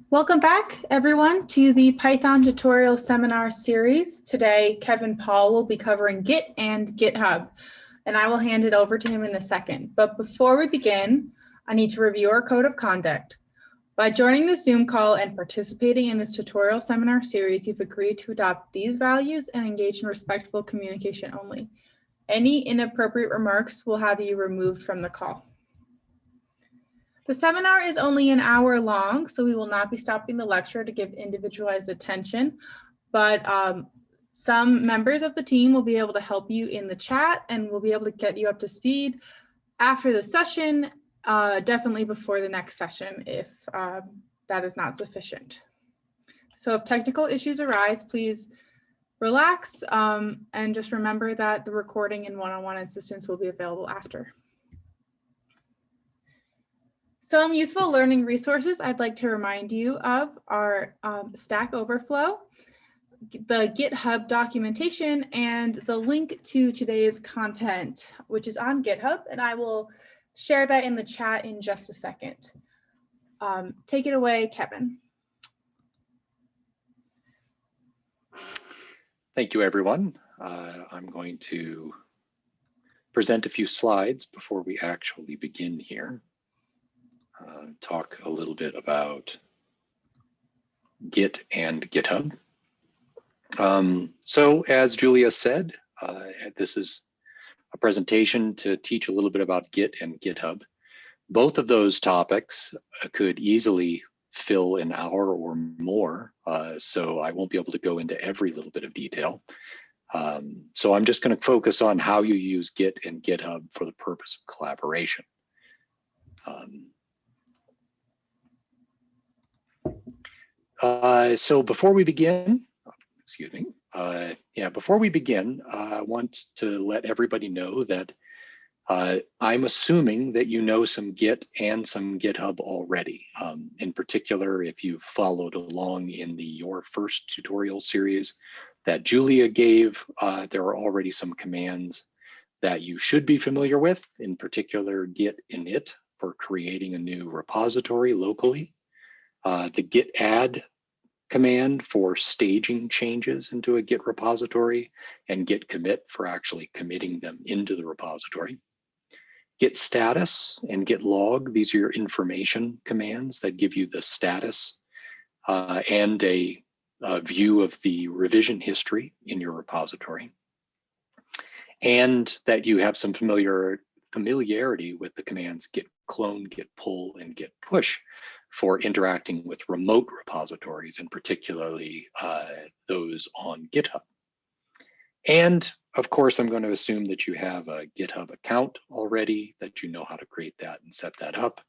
Welcome back, everyone, to the Python tutorial seminar series. Today, Kevin Paul will be covering Git and GitHub, and I will hand it over to him in a second. But before we begin, I need to review our code of conduct. By joining the Zoom call and participating in this tutorial seminar series, you've agreed to adopt these values and engage in respectful communication only. Any inappropriate remarks will have you removed from the call. The seminar is only an hour long, so we will not be stopping the lecture to give individualized attention, but some members of the team will be able to help you in the chat and we'll be able to get you up to speed after the session, definitely before the next session if that is not sufficient. So if technical issues arise, please relax and just remember that the recording and one-on-one assistance will be available after. Some useful learning resources I'd like to remind you of are Stack Overflow, the GitHub documentation, and the link to today's content, which is on GitHub, and I will share that in the chat in just a second. Take it away, Kevin. Thank you, everyone. I'm going to present a few slides before we actually begin here. Talk a little bit about Git and GitHub. So as Julia said, this is a presentation to teach a little bit about Git and GitHub. Both of those topics could easily fill an hour or more, so I won't be able to go into every little bit of detail. So I'm just going to focus on how you use Git and GitHub for the purpose of collaboration. So before we begin, before we begin, I want to let everybody know that I'm assuming that you know some Git and some GitHub already. In particular, if you've followed along in your first tutorial series that Julia gave, there are already some commands that you should be familiar with, in particular git init for creating a new repository locally. The git add command for staging changes into a Git repository, and git commit for actually committing them into the repository. Git status and git log, these are your information commands that give you the status and a view of the revision history in your repository. And that you have some familiarity with the commands git clone, git pull, and git push for interacting with remote repositories, and particularly those on GitHub. And of course, I'm going to assume that you have a GitHub account already, that you know how to create that and set that up,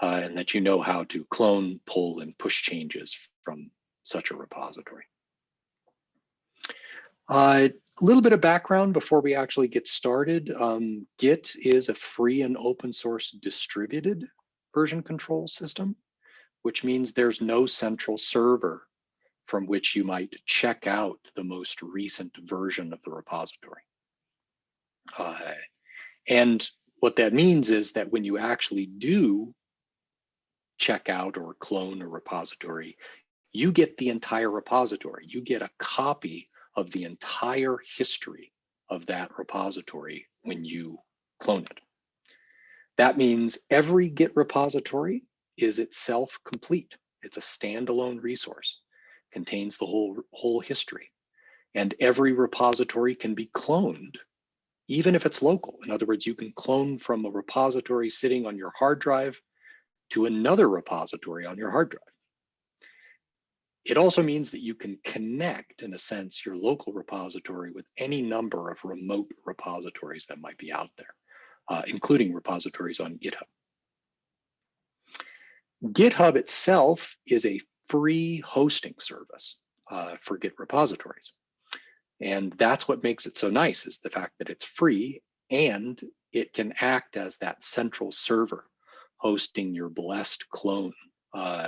and that you know how to clone, pull, and push changes from such a repository. A little bit of background before we actually get started. Git is a free and open source distributed version control system, which means there's no central server from which you might check out the most recent version of the repository. And what that means is that when you actually do check out or clone a repository, you get the entire repository. You get a copy of the entire history of that repository when you clone it. That means every Git repository is itself complete. It's a standalone resource, contains the whole history. And every repository can be cloned, even if it's local. In other words, you can clone from a repository sitting on your hard drive to another repository on your hard drive. It also means that you can connect, in a sense, your local repository with any number of remote repositories that might be out there, including repositories on GitHub. GitHub itself is a free hosting service for Git repositories. And that's what makes it so nice, is the fact that it's free and it can act as that central server hosting your blessed clone,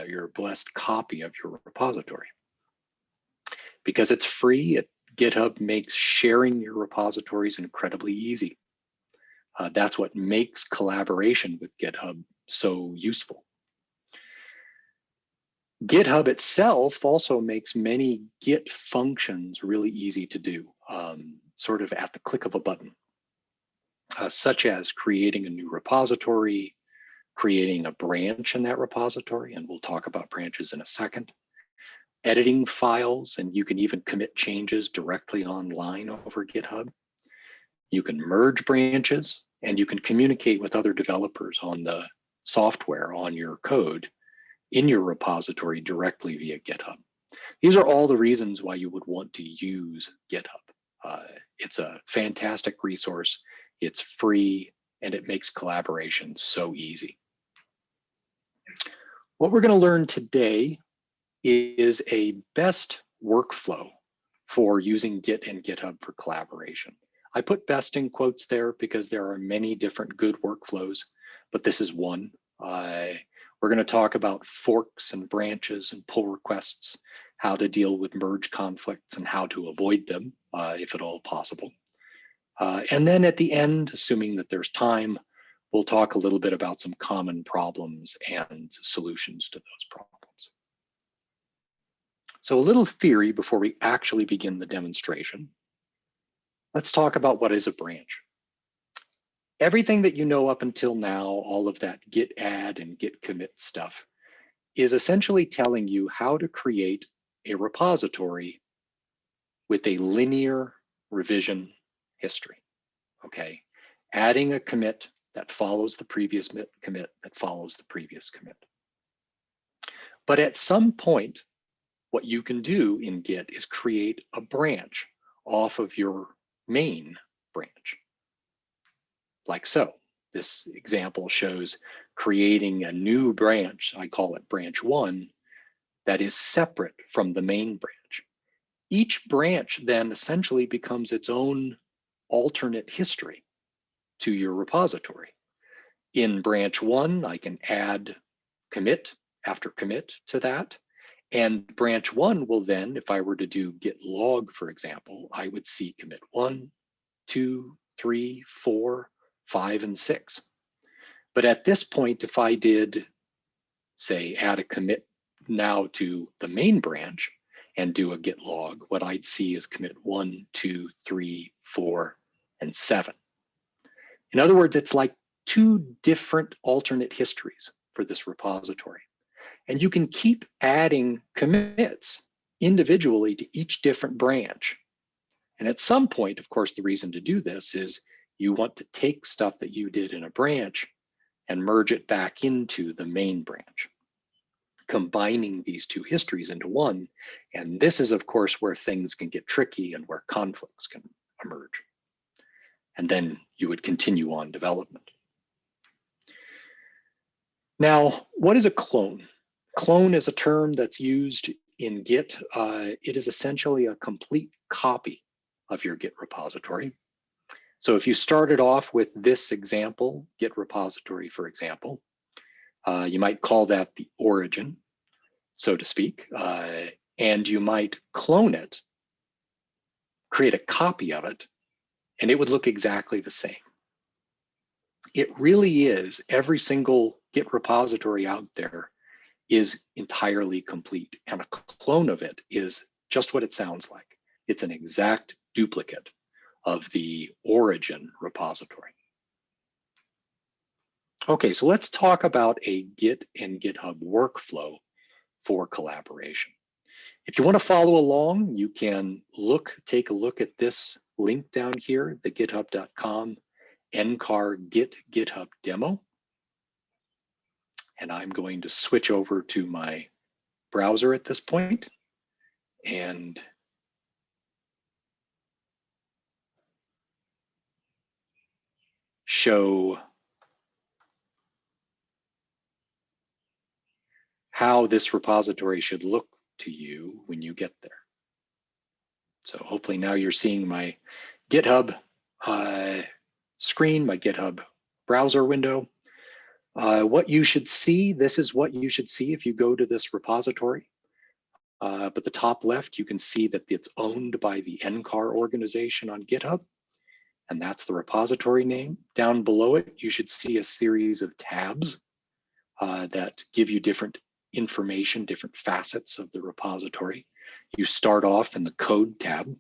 your blessed copy of your repository. Because it's free, GitHub makes sharing your repositories incredibly easy. That's what makes collaboration with GitHub so useful. GitHub itself also makes many Git functions really easy to do, sort of at the click of a button, such as creating a new repository, creating a branch in that repository, and we'll talk about branches in a second, editing files, and you can even commit changes directly online over GitHub. You can merge branches, and you can communicate with other developers on the software, on your code, in your repository directly via GitHub. These are all the reasons why you would want to use GitHub. It's a fantastic resource, it's free, and it makes collaboration so easy. What we're going to learn today is a best workflow for using Git and GitHub for collaboration. I put best in quotes there because there are many different good workflows, but this is one. We're going to talk about forks and branches and pull requests, how to deal with merge conflicts and how to avoid them if at all possible. And then at the end, assuming that there's time, we'll talk a little bit about some common problems and solutions to those problems. So a little theory before we actually begin the demonstration. Let's talk about what is a branch. Everything that you know up until now, all of that git add and git commit stuff, is essentially telling you how to create a repository with a linear revision history, okay? Adding a commit that follows the previous commit that follows the previous commit. But at some point, what you can do in Git is create a branch off of your main branch. Like so. This example shows creating a new branch, I call it branch 1, that is separate from the main branch. Each branch then essentially becomes its own alternate history to your repository. In branch 1, I can add commit after commit to that. And branch 1 will then, if I were to do git log, for example, I would see commit 1, 2, 3, 4, 5, and 6. But at this point, if I did, say, add a commit now to the main branch and do a git log, what I'd see is commit 1, 2, 3, 4, and 7. In other words, it's like two different alternate histories for this repository. And you can keep adding commits individually to each different branch. And at some point, of course, the reason to do this is you want to take stuff that you did in a branch and merge it back into the main branch, combining these two histories into one. And this is, of course, where things can get tricky and where conflicts can emerge. And then you would continue on development. Now, what is a clone? Clone is a term that's used in Git. It is essentially a complete copy of your Git repository. So if you started off with this example, Git repository, for example, you might call that the origin, so to speak, and you might clone it, create a copy of it, and it would look exactly the same. It really is, every single Git repository out there is entirely complete, and a clone of it is just what it sounds like. It's an exact duplicate of the origin repository. Okay, so let's talk about a Git and GitHub workflow for collaboration. If you want to follow along, you can take a look at this link down here, the github.com NCAR Git GitHub Demo. And I'm going to switch over to my browser at this point and show how this repository should look to you when you get there. So hopefully now you're seeing my GitHub screen, my GitHub browser window. What you should see, this is what you should see if you go to this repository. But the top left, you can see that it's owned by the NCAR organization on GitHub, and that's the repository name. Down below it, you should see a series of tabs that give you different information, different facets of the repository. You start off in the code tab.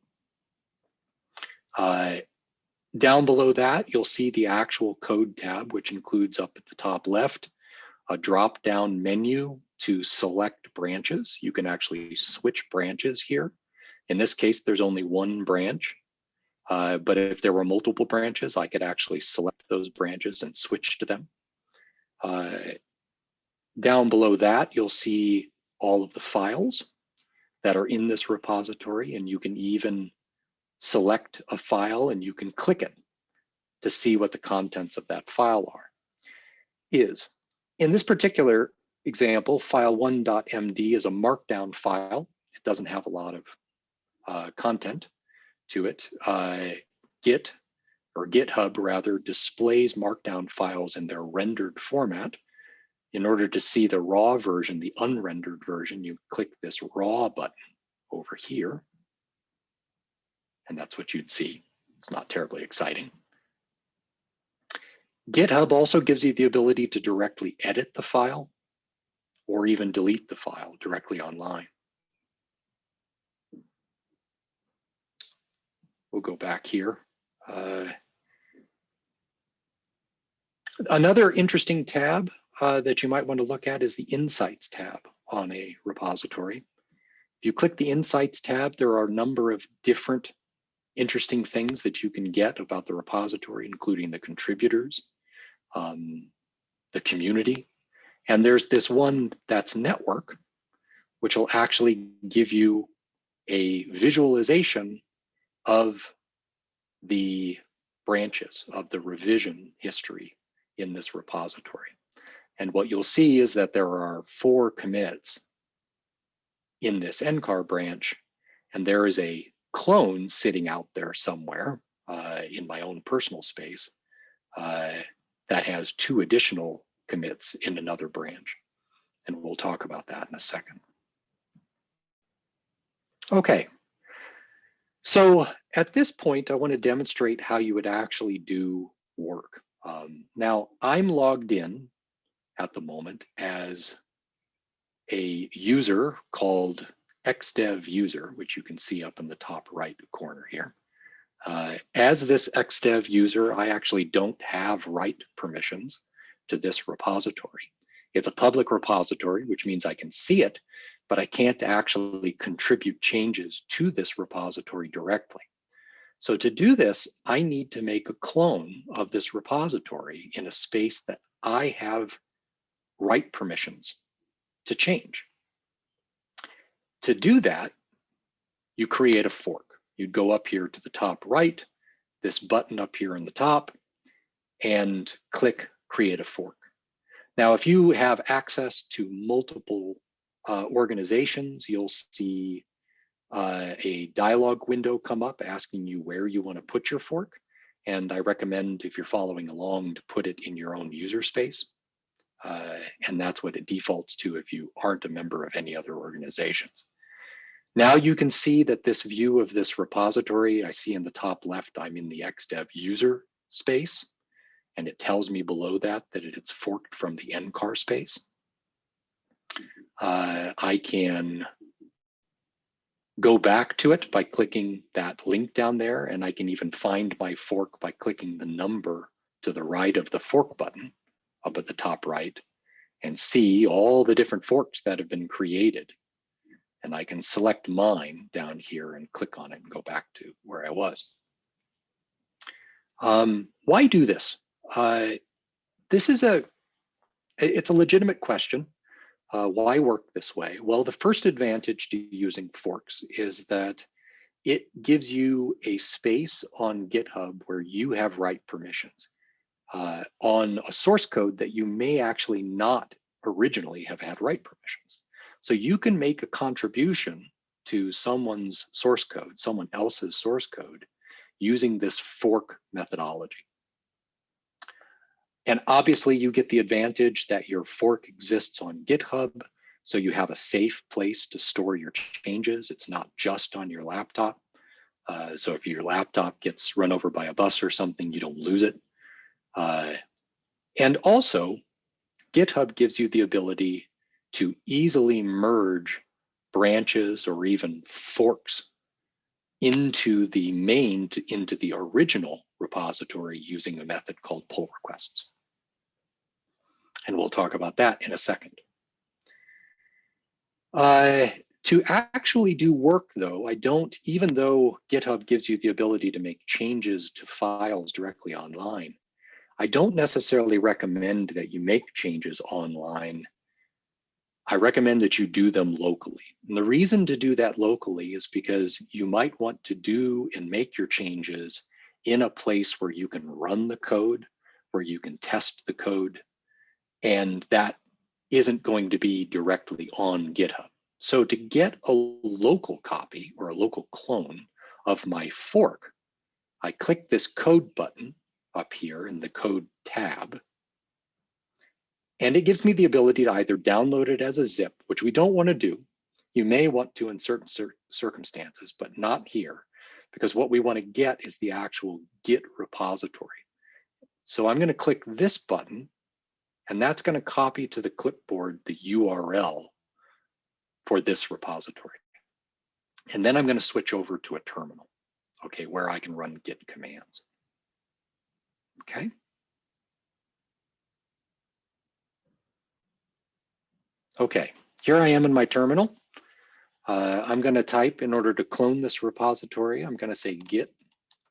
Down below that, you'll see the actual code tab, which includes up at the top left, a drop-down menu to select branches. You can actually switch branches here. In this case, there's only one branch, but if there were multiple branches, I could actually select those branches and switch to them. Down below that, you'll see all of the files that are in this repository, and you can even select a file and you can click it to see what the contents of that file is. In this particular example, file1.md is a markdown file. It doesn't have a lot of content to it. Git, or GitHub rather, displays markdown files in their rendered format. In order to see the raw version, the unrendered version, you click this raw button over here. And that's what you'd see. It's not terribly exciting. GitHub also gives you the ability to directly edit the file or even delete the file directly online. We'll go back here. Another interesting tab that you might want to look at is the Insights tab on a repository. If you click the Insights tab, there are a number of different interesting things that you can get about the repository, including the contributors, the community. And there's this one that's network, which will actually give you a visualization of the branches of the revision history in this repository. And what you'll see is that there are 4 commits in this NCAR branch, and there is a clone sitting out there somewhere in my own personal space that has 2 additional commits in another branch. And we'll talk about that in a second. Okay, so at this point, I want to demonstrate how you would actually do work. Now, I'm logged in at the moment as a user called Xdev user, which you can see up in the top right corner here. As this Xdev user, I actually don't have write permissions to this repository. It's a public repository, which means I can see it, but I can't actually contribute changes to this repository directly. So to do this, I need to make a clone of this repository in a space that I have write permissions to change. To do that, you create a fork. You'd go up here to the top right, this button up here in the top, and click Create a Fork. Now, if you have access to multiple organizations, you'll see a dialog window come up asking you where you want to put your fork. And I recommend, if you're following along, to put it in your own user space. And that's what it defaults to if you aren't a member of any other organizations. Now you can see that this view of this repository, I see in the top left, I'm in the Xdev user space, and it tells me below that it's forked from the NCAR space. I can go back to it by clicking that link down there, and I can even find my fork by clicking the number to the right of the fork button up at the top right, and see all the different forks that have been created. And I can select mine down here and click on it and go back to where I was. Why do this? This is it's a legitimate question. Why work this way? Well, the first advantage to using forks is that it gives you a space on GitHub where you have write permissions on a source code that you may actually not originally have had write permissions. So you can make a contribution to someone's source code, someone else's source code, using this fork methodology. And obviously you get the advantage that your fork exists on GitHub, so you have a safe place to store your changes. It's not just on your laptop. So if your laptop gets run over by a bus or something, you don't lose it. And also, GitHub gives you the ability to easily merge branches or even forks into the main, into the original repository using a method called pull requests. And we'll talk about that in a second. To actually do work though, even though GitHub gives you the ability to make changes to files directly online, I don't necessarily recommend that you make changes online. I recommend that you do them locally. And the reason to do that locally is because you might want to do and make your changes in a place where you can run the code, where you can test the code, and that isn't going to be directly on GitHub. So to get a local copy or a local clone of my fork, I click this code button up here in the code tab, and it gives me the ability to either download it as a zip, which we don't want to do. You may want to in certain circumstances, but not here, because what we want to get is the actual Git repository. So I'm going to click this button, and that's going to copy to the clipboard the URL for this repository. And then I'm going to switch over to a terminal, okay, where I can run Git commands. Okay. Okay, here I am in my terminal. I'm going to type, in order to clone this repository, I'm going to say git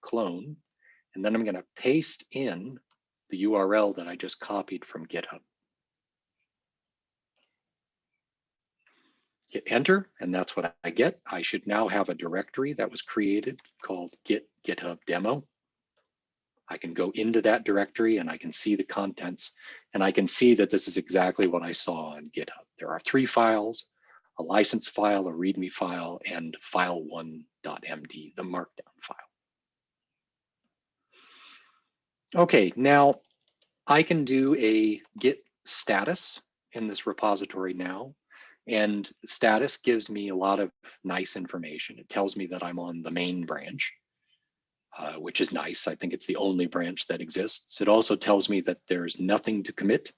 clone, and then I'm going to paste in the URL that I just copied from GitHub. Hit enter, and that's what I get. I should now have a directory that was created called Git GitHub Demo. I can go into that directory and I can see the contents, and I can see that this is exactly what I saw on GitHub. There are 3 files, a license file, a README file, and file1.md, the markdown file. Okay, now I can do a Git status in this repository now, and status gives me a lot of nice information. It tells me that I'm on the main branch, which is nice. I think it's the only branch that exists. It also tells me that there's nothing to commit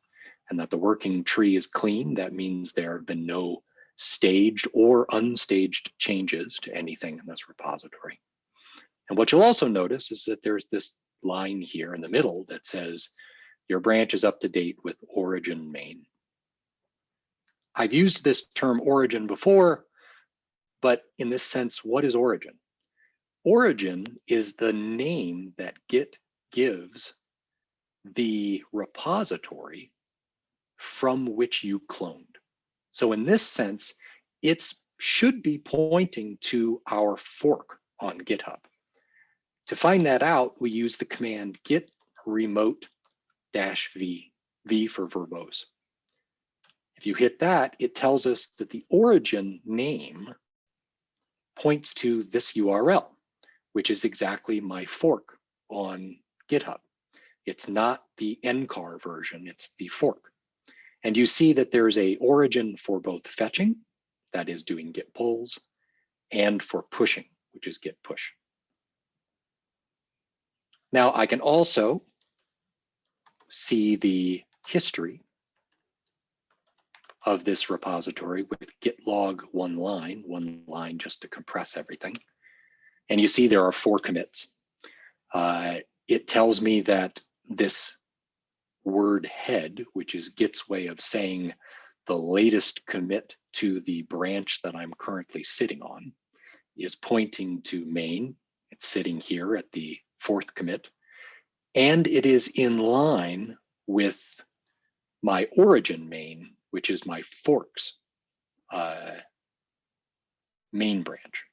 and that the working tree is clean. That means there have been no staged or unstaged changes to anything in this repository. And what you'll also notice is that there's this line here in the middle that says your branch is up to date with origin main. I've used this term origin before, but in this sense, what is origin? Origin is the name that Git gives the repository from which you cloned. So in this sense, it should be pointing to our fork on GitHub. To find that out, we use the command git remote -v, V for verbose. If you hit that, it tells us that the origin name points to this URL, which is exactly my fork on GitHub. It's not the NCAR version, it's the fork. And you see that there's a origin for both fetching, that is doing git pulls, and for pushing, which is git push. Now I can also see the history of this repository with git log one line just to compress everything. And you see there are 4 commits. It tells me that this word head, which is Git's way of saying the latest commit to the branch that I'm currently sitting on, is pointing to main. It's sitting here at the 4th commit. And it is in line with my origin main, which is my fork's main branch.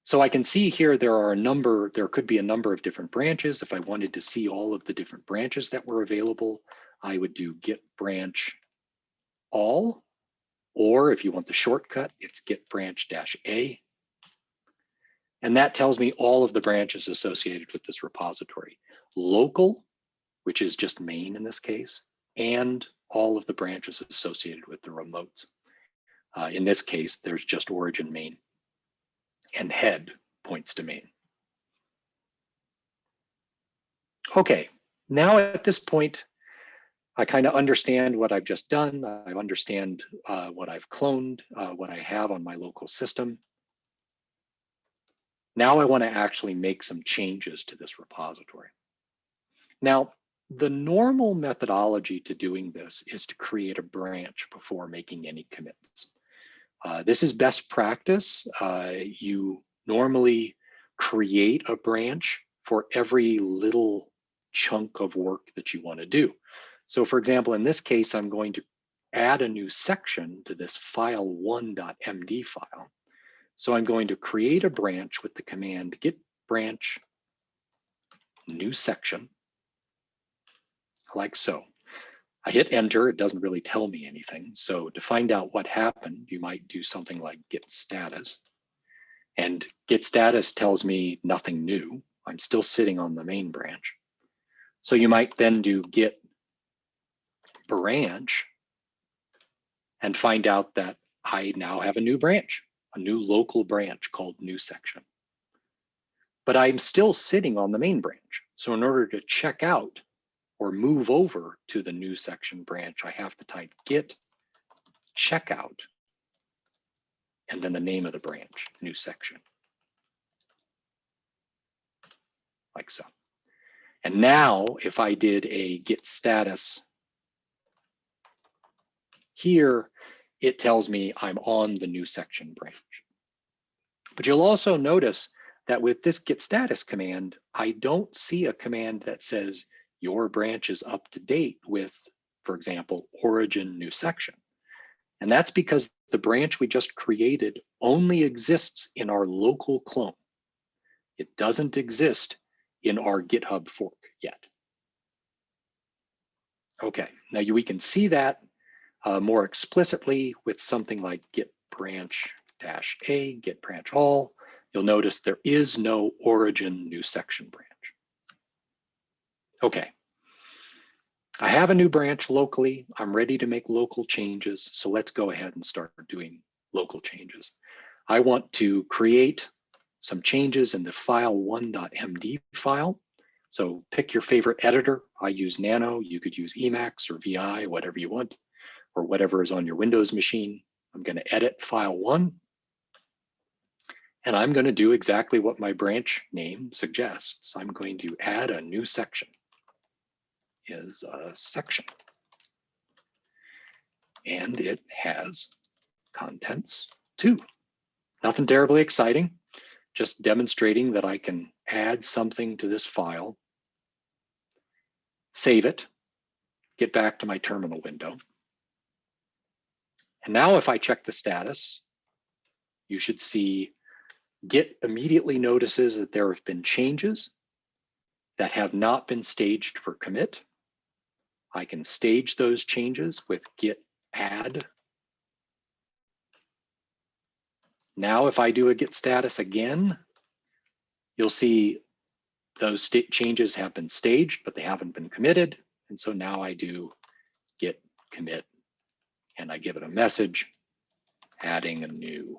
So I can see here there could be a number of different branches. If I wanted to see all of the different branches that were available, I would do git branch all, or if you want the shortcut, it's git branch -a. And that tells me all of the branches associated with this repository. Local, which is just main in this case, and all of the branches associated with the remotes. In this case, there's just origin main, and head points to main. Okay, now at this point, I kind of understand what I've just done. I understand what I've cloned, what I have on my local system. Now I want to actually make some changes to this repository. Now, the normal methodology to doing this is to create a branch before making any commits. This is best practice. You normally create a branch for every little chunk of work that you want to do. So for example, in this case, I'm going to add a new section to this file1.md file. So I'm going to create a branch with the command git branch new section, like so. I hit enter, it doesn't really tell me anything. So to find out what happened, you might do something like git status. And git status tells me nothing new. I'm still sitting on the main branch. So you might then do git branch and find out that I now have a new branch, a new local branch called new section. But I'm still sitting on the main branch. So in order to check out or move over to the new section branch, I have to type git checkout and then the name of the branch, new section, like so. And now if I did a git status here, it tells me I'm on the new section branch. But you'll also notice that with this git status command, I don't see a command that says your branch is up to date with, for example, origin new section. And that's because the branch we just created only exists in our local clone. It doesn't exist in our GitHub fork yet. Okay, now we can see that more explicitly with something like git branch -a, git branch all. You'll notice there is no origin new section branch. Okay, I have a new branch locally. I'm ready to make local changes. So let's go ahead and start doing local changes. I want to create some changes in the file1.md file. So pick your favorite editor. I use Nano. You could use Emacs or VI, whatever you want, or whatever is on your Windows machine. I'm going to edit file1. And I'm going to do exactly what my branch name suggests. I'm going to add a new section. Is a section. And it has contents too. Nothing terribly exciting, just demonstrating that I can add something to this file, save it, get back to my terminal window. And now if I check the status, you should see Git immediately notices that there have been changes that have not been staged for commit. I can stage those changes with git add. Now, if I do a git status again, you'll see those changes have been staged, but they haven't been committed. And so now I do git commit and I give it a message, adding a new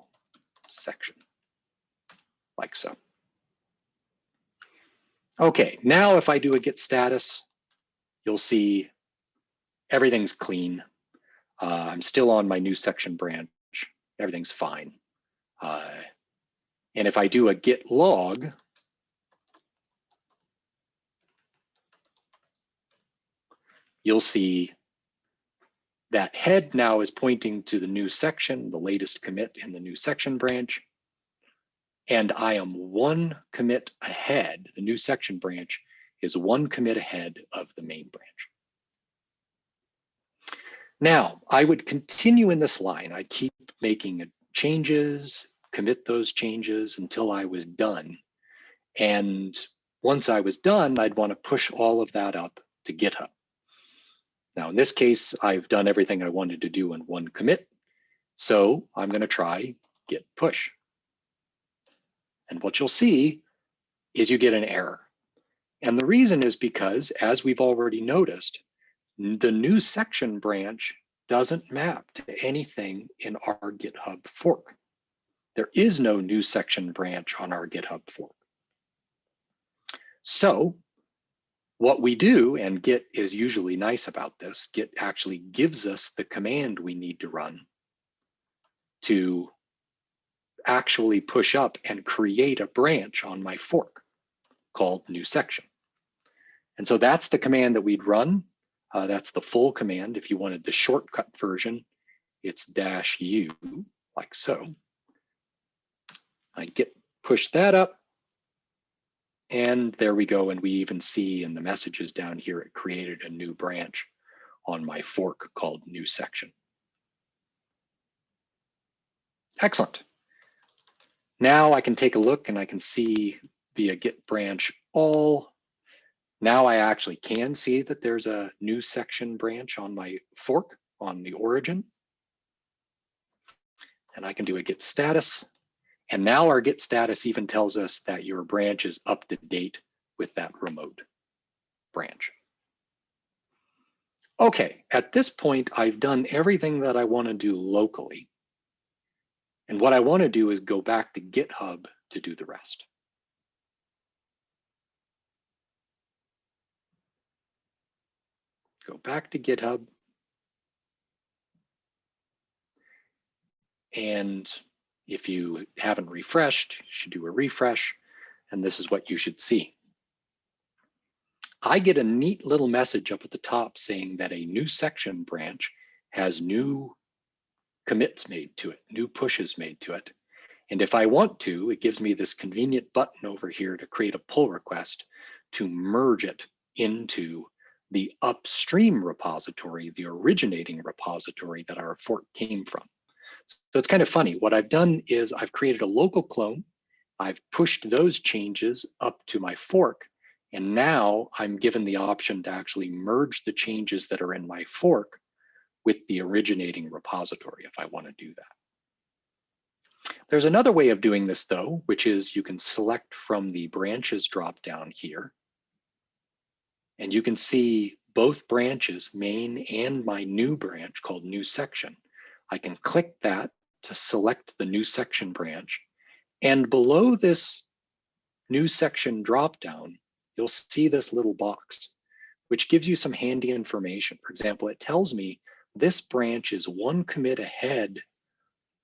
section, like so. Okay, now if I do a git status, you'll see everything's clean. I'm still on my new section branch. Everything's fine. And if I do a git log, you'll see that head now is pointing to the new section, the latest commit in the new section branch. And I am one commit ahead. The new section branch is one commit ahead of the main branch. Now, I would continue in this line. I'd keep making changes, commit those changes until I was done. And once I was done, I'd want to push all of that up to GitHub. Now, in this case, I've done everything I wanted to do in one commit. So I'm going to try git push. And what you'll see is you get an error. And the reason is because, as we've already noticed, the new section branch doesn't map to anything in our GitHub fork. There is no new section branch on our GitHub fork. So What we do, and Git is usually nice about this, Git actually gives us the command we need to run to actually push up and create a branch on my fork called new section. And so that's the command that we'd run. That's the full command. If you wanted the shortcut version, it's -u, like so. I push that up, and there we go. And we even see in the messages down here, it created a new branch on my fork called new section. Excellent. Now I can take a look and I can see via git branch all. Now I actually can see that there's a new section branch on my fork on the origin. And I can do a git status. And now our git status even tells us that your branch is up to date with that remote branch. Okay, at this point, I've done everything that I want to do locally. And what I want to do is go back to GitHub to do the rest. Go back to GitHub. And if you haven't refreshed, you should do a refresh. And this is what you should see. I get a neat little message up at the top saying that a new section branch has new commits made to it, new pushes made to it. And if I want to, it gives me this convenient button over here to create a pull request to merge it into the upstream repository, the originating repository that our fork came from. So it's kind of funny. What I've done is I've created a local clone. I've pushed those changes up to my fork. And now I'm given the option to actually merge the changes that are in my fork with the originating repository if I want to do that. There's another way of doing this though, which is you can select from the branches drop down here. And you can see both branches, main and my new branch called new section. I can click that to select the new section branch. And below this new section dropdown, you'll see this little box, which gives you some handy information. For example, it tells me this branch is one commit ahead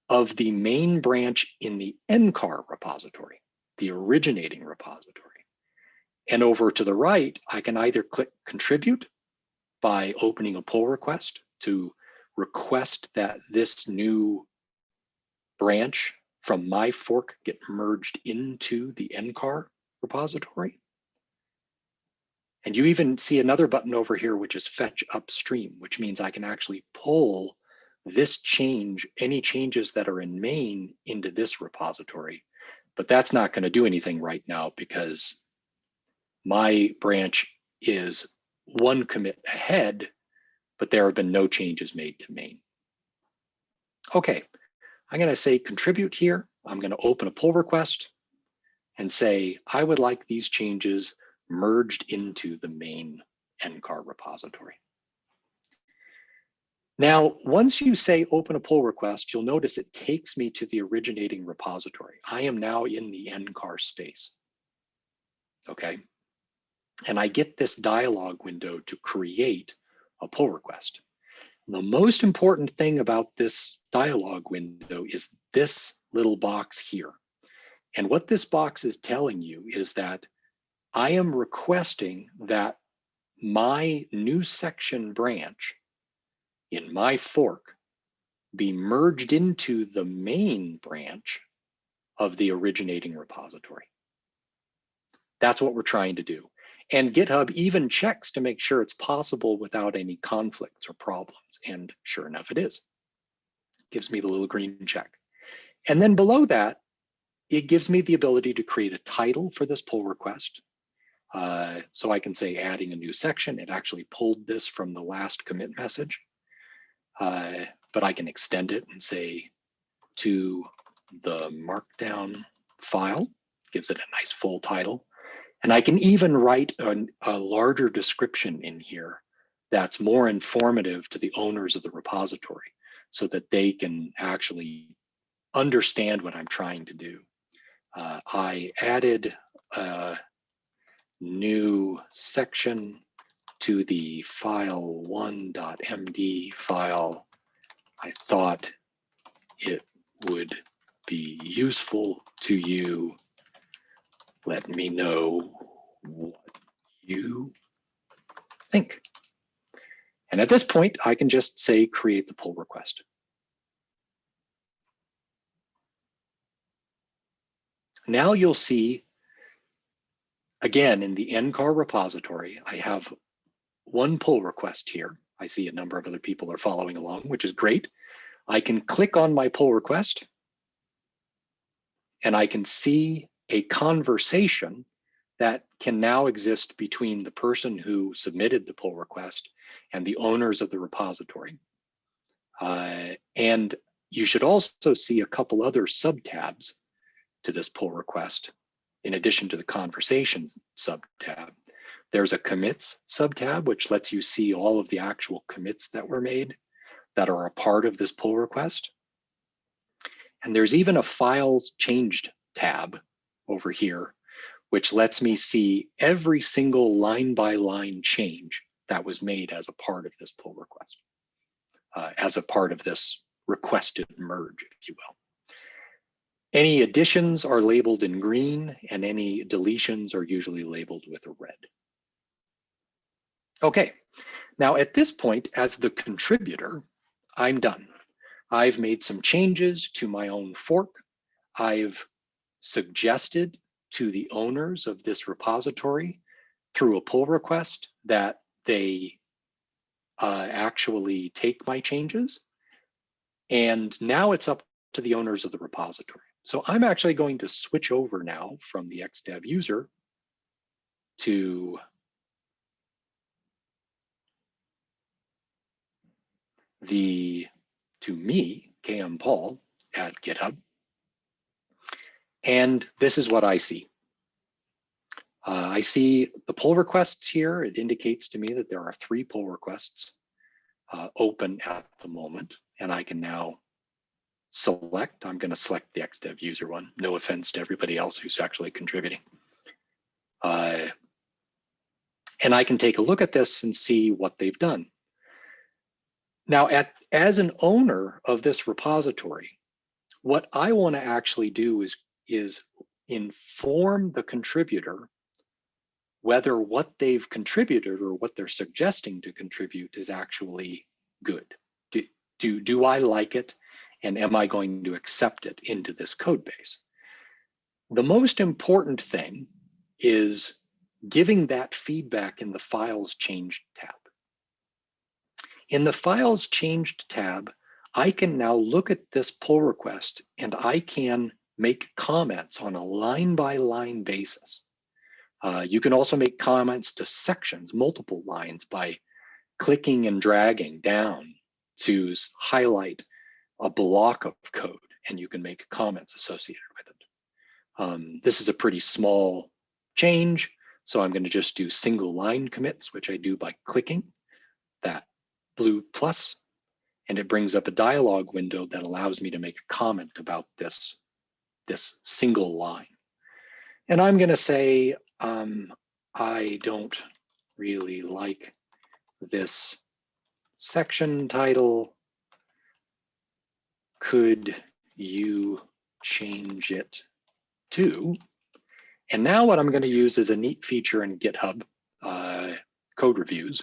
of the main branch in the NCAR repository, the originating repository. And over to the right, I can either click contribute by opening a pull request to request that this new branch from my fork get merged into the NCAR repository. And you even see another button over here, which is fetch upstream, which means I can actually pull this change, any changes that are in main into this repository. But that's not going to do anything right now because my branch is one commit ahead, but there have been no changes made to main. Okay, I'm going to say contribute here. I'm going to open a pull request and say, I would like these changes merged into the main NCAR repository. Now, once you say open a pull request, you'll notice it takes me to the originating repository. I am now in the NCAR space, okay? And I get this dialog window to create a pull request. The most important thing about this dialog window is this little box here. And what this box is telling you is that I am requesting that my new section branch in my fork be merged into the main branch of the originating repository. That's what we're trying to do. And GitHub even checks to make sure it's possible without any conflicts or problems. And sure enough, it is. Gives me the little green check. And then below that, it gives me the ability to create a title for this pull request. So I can say adding a new section. It actually pulled this from the last commit message. But I can extend it and say to the markdown file, gives it a nice full title. And I can even write a larger description in here that's more informative to the owners of the repository so that they can actually understand what I'm trying to do. I added a new section to the file1.md file. I thought it would be useful to you. Let me know what you think. And at this point, I can just say create the pull request. Now you'll see, again, in the NCAR repository, I have one pull request here. I see a number of other people are following along, which is great. I can click on my pull request and I can see a conversation that can now exist between the person who submitted the pull request and the owners of the repository. And you should also see a couple other subtabs to this pull request. In addition to the conversation subtab, there's a commits subtab, which lets you see all of the actual commits that were made that are a part of this pull request. And there's even a files changed tab over here, which lets me see every single line by line change that was made as a part of this pull request, as a part of this requested merge, if you will. Any additions are labeled in green and any deletions are usually labeled with a red. Okay, now at this point, as the contributor, I'm done. I've made some changes to my own fork. I've suggested to the owners of this repository through a pull request that they actually take my changes. And now it's up to the owners of the repository. So I'm actually going to switch over now from the Xdev user to me, KM Paul at GitHub. And this is what I see. I see the pull requests here. It indicates to me that there are 3 pull requests open at the moment, and I can now select. I'm going to select the Xdev user one. No offense to everybody else who's actually contributing. And I can take a look at this and see what they've done. Now, as an owner of this repository, what I want to actually do is inform the contributor whether what they've contributed or what they're suggesting to contribute is actually good. Do I like it? And am I going to accept it into this code base? The most important thing is giving that feedback in the Files Changed tab. In the Files Changed tab, I can now look at this pull request and I can make comments on a line-by-line basis. You can also make comments to sections, multiple lines, by clicking and dragging down to highlight a block of code, and you can make comments associated with it. This is a pretty small change, so I'm going to just do single line commits, which I do by clicking that blue plus, and it brings up a dialog window that allows me to make a comment about this single line. And I'm going to say, I don't really like this section title. Could you change it to? And now what I'm going to use is a neat feature in GitHub code reviews,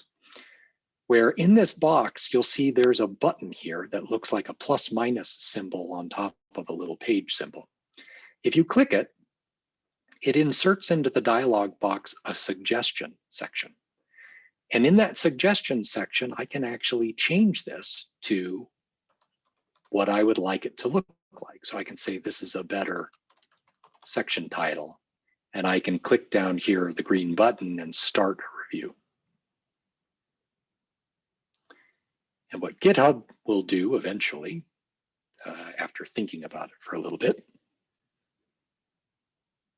where in this box, you'll see there's a button here that looks like a plus minus symbol on top of a little page symbol. If you click it, it inserts into the dialog box a suggestion section. And in that suggestion section, I can actually change this to what I would like it to look like. So I can say this is a better section title. And I can click down here, the green button, and start a review. And what GitHub will do eventually, after thinking about it for a little bit,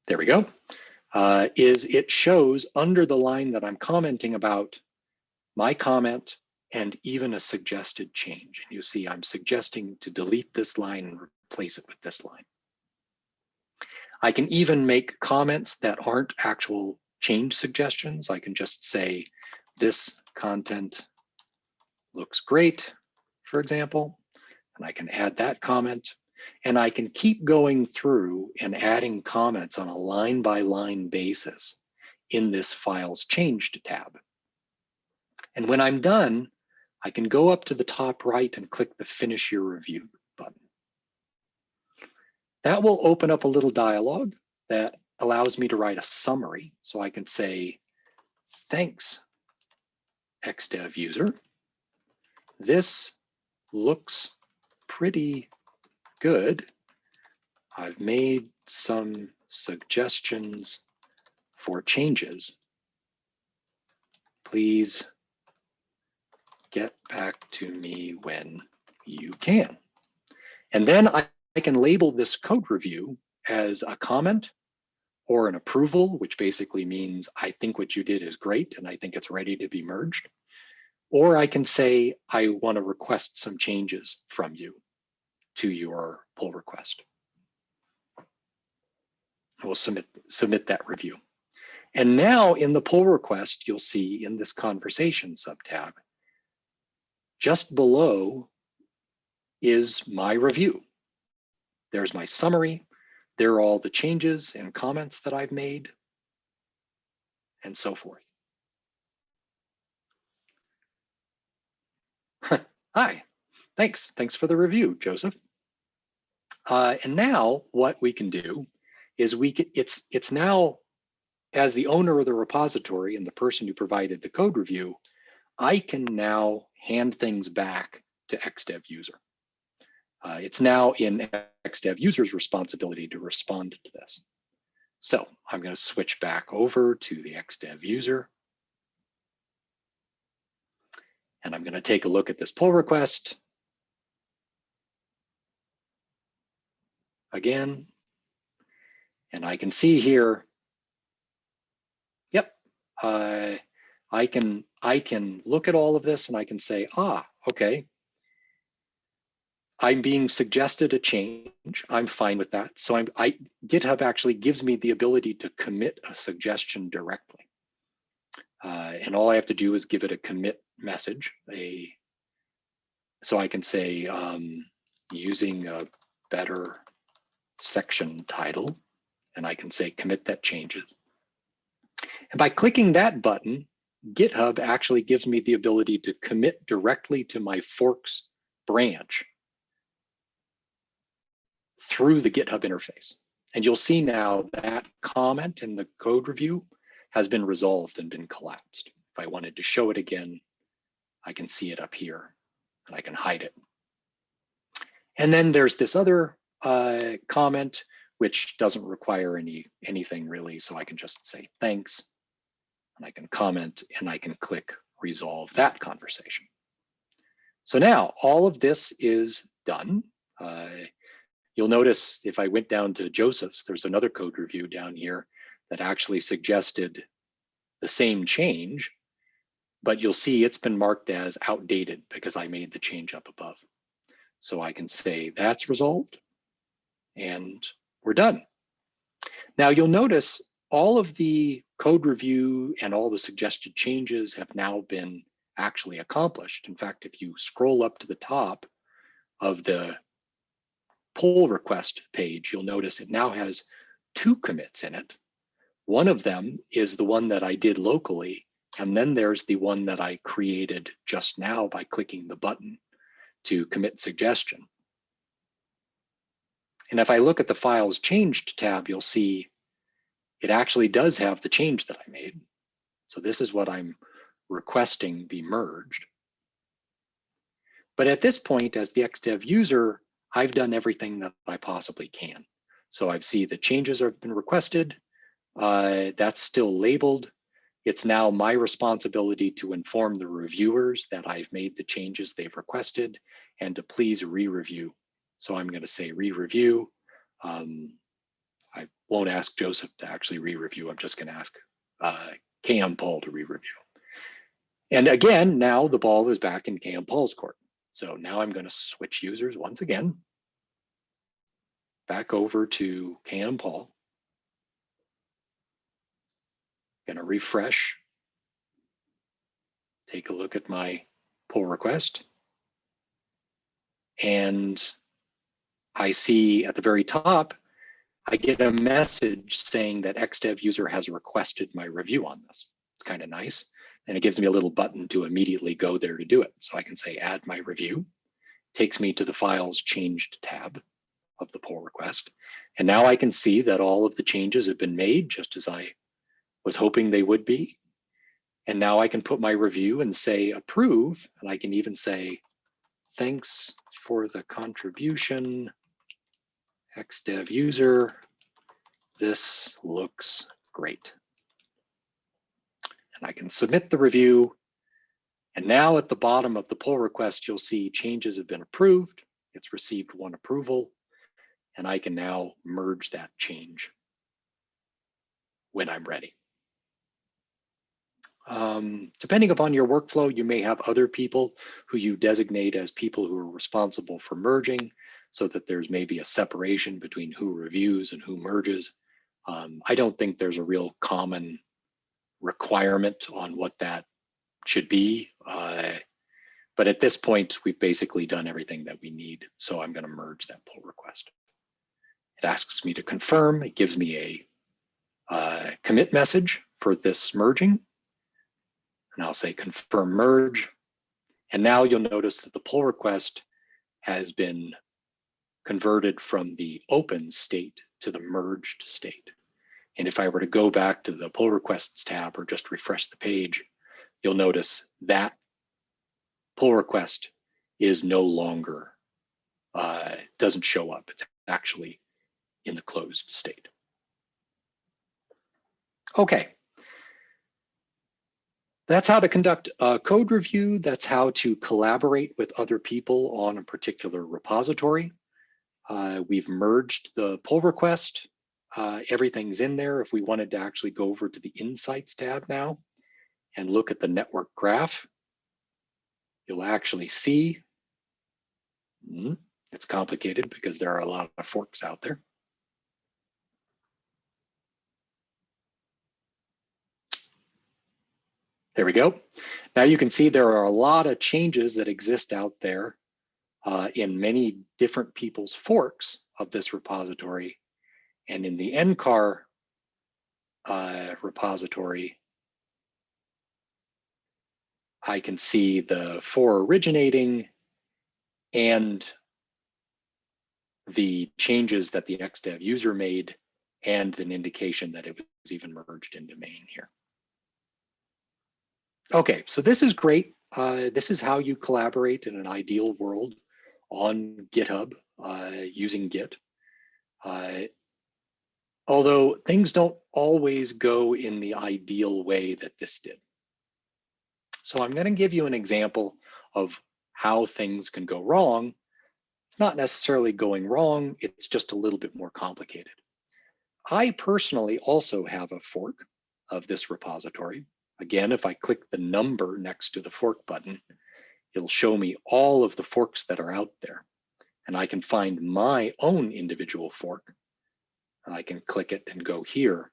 there we go, is it shows under the line that I'm commenting about my comment and even a suggested change. And you see I'm suggesting to delete this line and replace it with this line. I can even make comments that aren't actual change suggestions. I can just say, this content looks great, for example, and I can add that comment. And I can keep going through and adding comments on a line-by-line basis in this Files Changed tab. And when I'm done, I can go up to the top right and click the Finish Your Review button. That will open up a little dialog that allows me to write a summary. So I can say, thanks, Xdev user. This looks pretty good. I've made some suggestions for changes. Please get back to me when you can. And then I can label this code review as a comment or an approval, which basically means I think what you did is great and I think it's ready to be merged. Or I can say I want to request some changes from you to your pull request. I will submit that review. And now in the pull request, you'll see in this conversation subtab, just below is my review. There's my summary. There are all the changes and comments that I've made, and so forth. Hi, thanks for the review, Joseph. And now what we can do is it's now, as the owner of the repository and the person who provided the code review, I can now hand things back to Xdev user. It's now in Xdev user's responsibility to respond to this. So I'm going to switch back over to the Xdev user. And I'm going to take a look at this pull request. Again, and I can see here, yep, I can look at all of this and I can say, okay, I'm being suggested a change. I'm fine with that. So GitHub actually gives me the ability to commit a suggestion directly. And all I have to do is give it a commit message. So I can say, using a better section title, and I can say commit that changes. And by clicking that button, GitHub actually gives me the ability to commit directly to my forks branch through the GitHub interface. And you'll see now that comment in the code review has been resolved and been collapsed. If I wanted to show it again, I can see it up here and I can hide it. And then there's this other comment, which doesn't require anything really. So I can just say thanks, and I can comment and I can click resolve that conversation. So now all of this is done. You'll notice if I went down to Joseph's, there's another code review down here that actually suggested the same change, but you'll see it's been marked as outdated because I made the change up above. So I can say that's resolved and we're done. Now you'll notice all of the code review and all the suggested changes have now been actually accomplished. In fact, if you scroll up to the top of the pull request page, you'll notice it now has 2 commits in it. One of them is the one that I did locally, and then there's the one that I created just now by clicking the button to commit suggestion. And if I look at the Files Changed tab, you'll see it actually does have the change that I made. So this is what I'm requesting be merged. But at this point, as the Xdev user, I've done everything that I possibly can. So I see the changes have been requested. That's still labeled. It's now my responsibility to inform the reviewers that I've made the changes they've requested and to please re-review. So I'm going to say re-review. I won't ask Joseph to actually re-review. I'm just going to ask KM Paul to re-review. And again, now the ball is back in KM Paul's court. So now I'm going to switch users once again, back over to KM Paul. I'm going to refresh. Take a look at my pull request. And I see at the very top, I get a message saying that Xdev user has requested my review on this. It's kind of nice. And it gives me a little button to immediately go there to do it. So I can say add my review. Takes me to the files changed tab of the pull request. And now I can see that all of the changes have been made just as I was hoping they would be. And now I can put my review and say approve. And I can even say, thanks for the contribution, Xdev user. This looks great. And I can submit the review. And now at the bottom of the pull request, you'll see changes have been approved. It's received one approval. And I can now merge that change when I'm ready. Depending upon your workflow, you may have other people who you designate as people who are responsible for merging so that there's maybe a separation between who reviews and who merges. I don't think there's a real common requirement on what that should be. But at this point, we've basically done everything that we need. So I'm going to merge that pull request. It asks me to confirm. It gives me a commit message for this merging. And I'll say confirm merge. And now you'll notice that the pull request has been converted from the open state to the merged state. And if I were to go back to the pull requests tab or just refresh the page, you'll notice that pull request is no longer, doesn't show up. It's actually in the closed state. Okay. That's how to conduct a code review. That's how to collaborate with other people on a particular repository. We've merged the pull request. Everything's in there. If we wanted to actually go over to the Insights tab now and look at the network graph, you'll actually see, it's complicated because there are a lot of forks out there. There we go. Now you can see there are a lot of changes that exist out there in many different people's forks of this repository. And in the NCAR repository, I can see the 4 originating and the changes that the Xdev user made and an indication that it was even merged into main here. Okay, so this is great. This is how you collaborate in an ideal world on GitHub using Git. Although things don't always go in the ideal way that this did. So I'm going to give you an example of how things can go wrong. It's not necessarily going wrong, it's just a little bit more complicated. I personally also have a fork of this repository. Again, if I click the number next to the fork button, it'll show me all of the forks that are out there. And I can find my own individual fork. And I can click it and go here.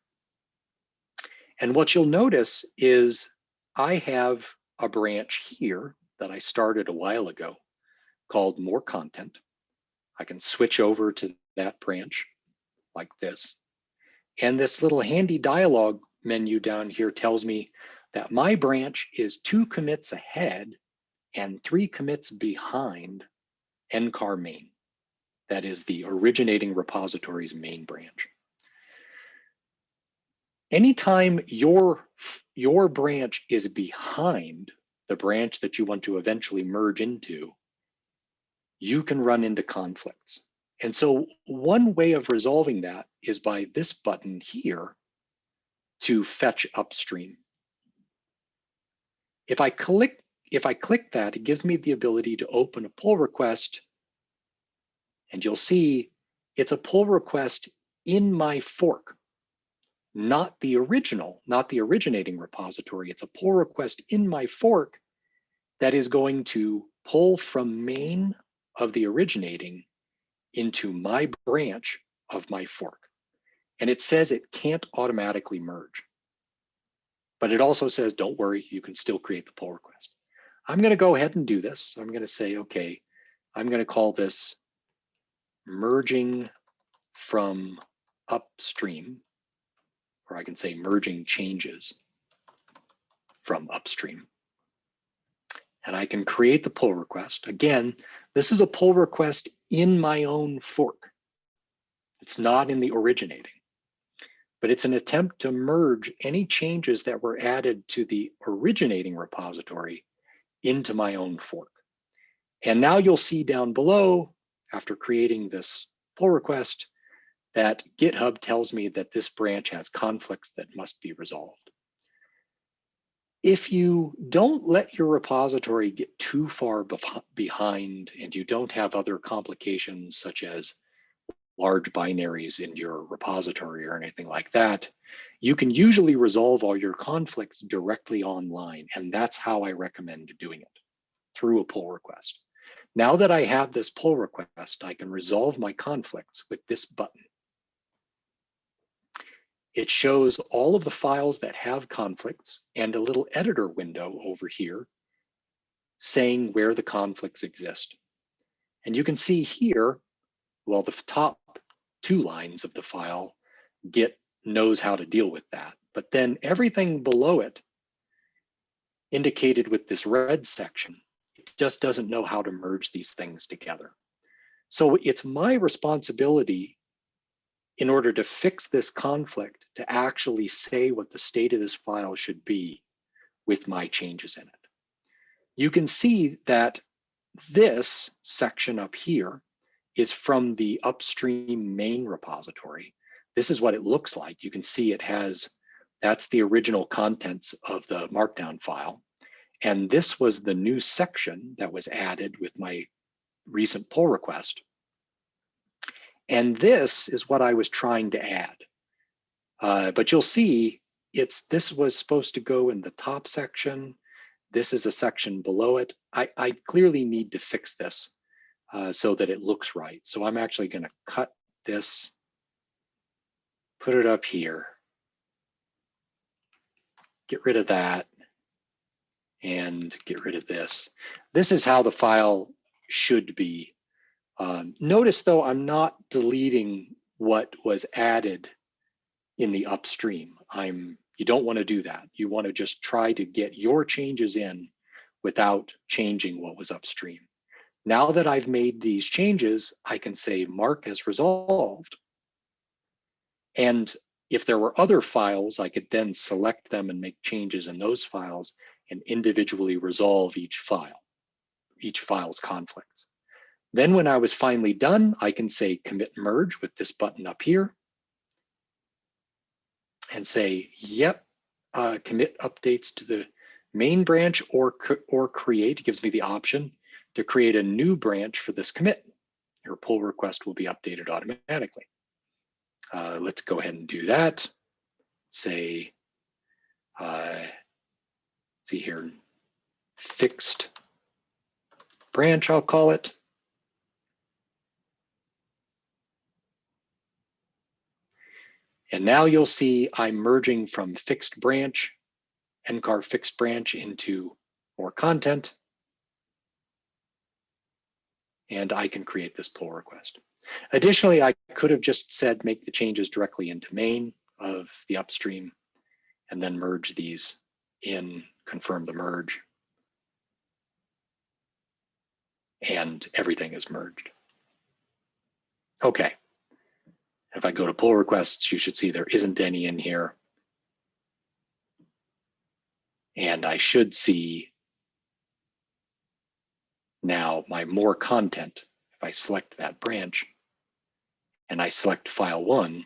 And what you'll notice is I have a branch here that I started a while ago called More Content. I can switch over to that branch like this. And this little handy dialog menu down here tells me that my branch is 2 commits ahead and 3 commits behind NCAR main. That is the originating repository's main branch. Anytime your branch is behind the branch that you want to eventually merge into, you can run into conflicts. And so one way of resolving that is by this button here to fetch upstream. If I click that, it gives me the ability to open a pull request, and you'll see it's a pull request in my fork, not the originating repository. It's a pull request in my fork that is going to pull from main of the originating into my branch of my fork. And it says it can't automatically merge. But it also says, don't worry, you can still create the pull request. I'm going to go ahead and do this. I'm going to say, okay, I'm going to call this merging from upstream, or I can say merging changes from upstream. And I can create the pull request. Again, this is a pull request in my own fork. It's not in the originating, but it's an attempt to merge any changes that were added to the originating repository into my own fork. And now you'll see down below, after creating this pull request, that GitHub tells me that this branch has conflicts that must be resolved. If you don't let your repository get too far behind and you don't have other complications such as large binaries in your repository or anything like that, you can usually resolve all your conflicts directly online. And that's how I recommend doing it, through a pull request. Now that I have this pull request, I can resolve my conflicts with this button. It shows all of the files that have conflicts and a little editor window over here saying where the conflicts exist. And you can see here, well, the top 2 lines of the file, Git knows how to deal with that. But then everything below it, indicated with this red section, it just doesn't know how to merge these things together. So it's my responsibility, in order to fix this conflict, to actually say what the state of this file should be with my changes in it. You can see that this section up here is from the upstream main repository. This is what it looks like. You can see it has, that's the original contents of the markdown file. And this was the new section that was added with my recent pull request. And this is what I was trying to add. But you'll see this was supposed to go in the top section. This is a section below it. I clearly need to fix this so that it looks right. So I'm actually going to cut this, put it up here, get rid of that, and get rid of this. This is how the file should be. Notice though, I'm not deleting what was added in the upstream. You don't want to do that. You want to just try to get your changes in without changing what was upstream. Now that I've made these changes, I can say mark as resolved. And if there were other files, I could then select them and make changes in those files and individually resolve each file's conflicts. Then when I was finally done, I can say commit merge with this button up here and say, yep, commit updates to the main branch or create. It gives me the option to create a new branch for this commit. Your pull request will be updated automatically. Let's go ahead and do that. Say, see here, fixed branch, I'll call it. And now you'll see I'm merging from fixed branch, NCAR fixed branch, into more content. And I can create this pull request. Additionally, I could have just said make the changes directly into main of the upstream and then merge these in, confirm the merge. And everything is merged. Okay. If I go to pull requests, you should see there isn't any in here. And I should see now my more content. If I select that branch and I select file 1,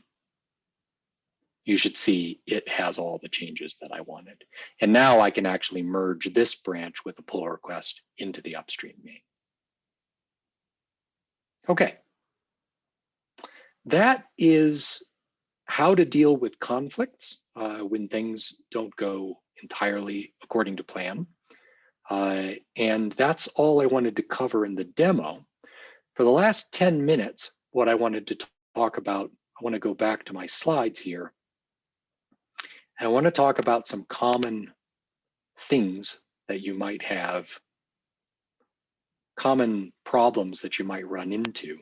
you should see it has all the changes that I wanted. And now I can actually merge this branch with the pull request into the upstream main. Okay. That is how to deal with conflicts when things don't go entirely according to plan. And that's all I wanted to cover in the demo. For the last 10 minutes, what I wanted to talk about, I want to go back to my slides here, I want to talk about some common things that you might have, common problems that you might run into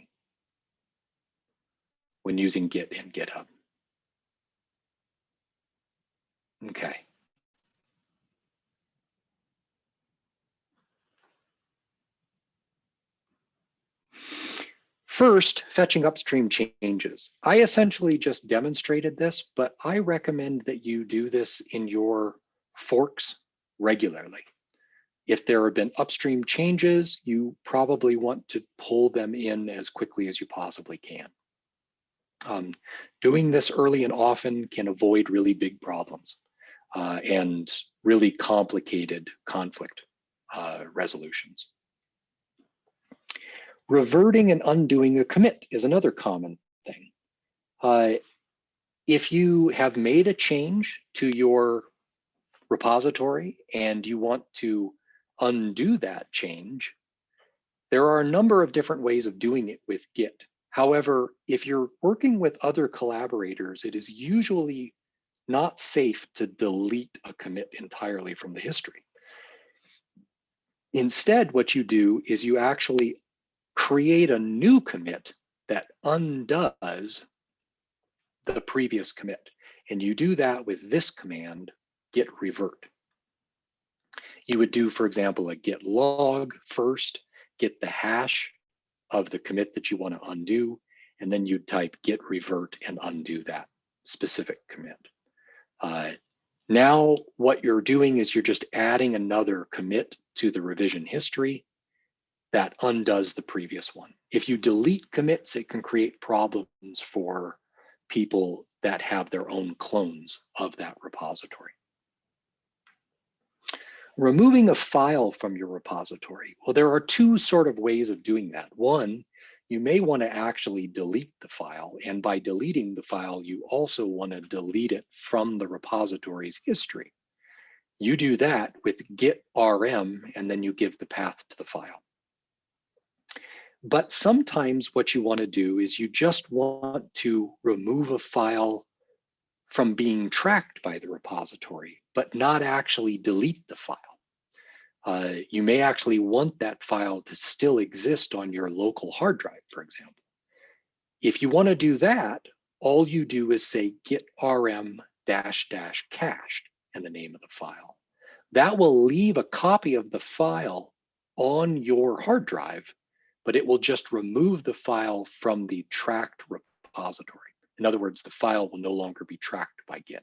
when using Git and GitHub. Okay. First, fetching upstream changes. I essentially just demonstrated this, but I recommend that you do this in your forks regularly. If there have been upstream changes, you probably want to pull them in as quickly as you possibly can. Doing this early and often can avoid really big problems and really complicated conflict resolutions. Reverting and undoing a commit is another common thing. If you have made a change to your repository and you want to undo that change, there are a number of different ways of doing it with Git. However, if you're working with other collaborators, it is usually not safe to delete a commit entirely from the history. Instead, what you do is you actually create a new commit that undoes the previous commit. And you do that with this command, git revert. You would do, for example, a git log first, get the hash of the commit that you want to undo, and then you'd type git revert and undo that specific commit. Now what you're doing is you're just adding another commit to the revision history that undoes the previous one. If you delete commits, it can create problems for people that have their own clones of that repository. Removing a file from your repository. Well, there are two sort of ways of doing that. One, you may want to actually delete the file, and by deleting the file, you also want to delete it from the repository's history. You do that with git rm, and then you give the path to the file. But sometimes what you want to do is you just want to remove a file from being tracked by the repository, but not actually delete the file. You may actually want that file to still exist on your local hard drive, for example. If you want to do that, all you do is say git rm -- cached and the name of the file. That will leave a copy of the file on your hard drive, but it will just remove the file from the tracked repository. In other words, the file will no longer be tracked by Git.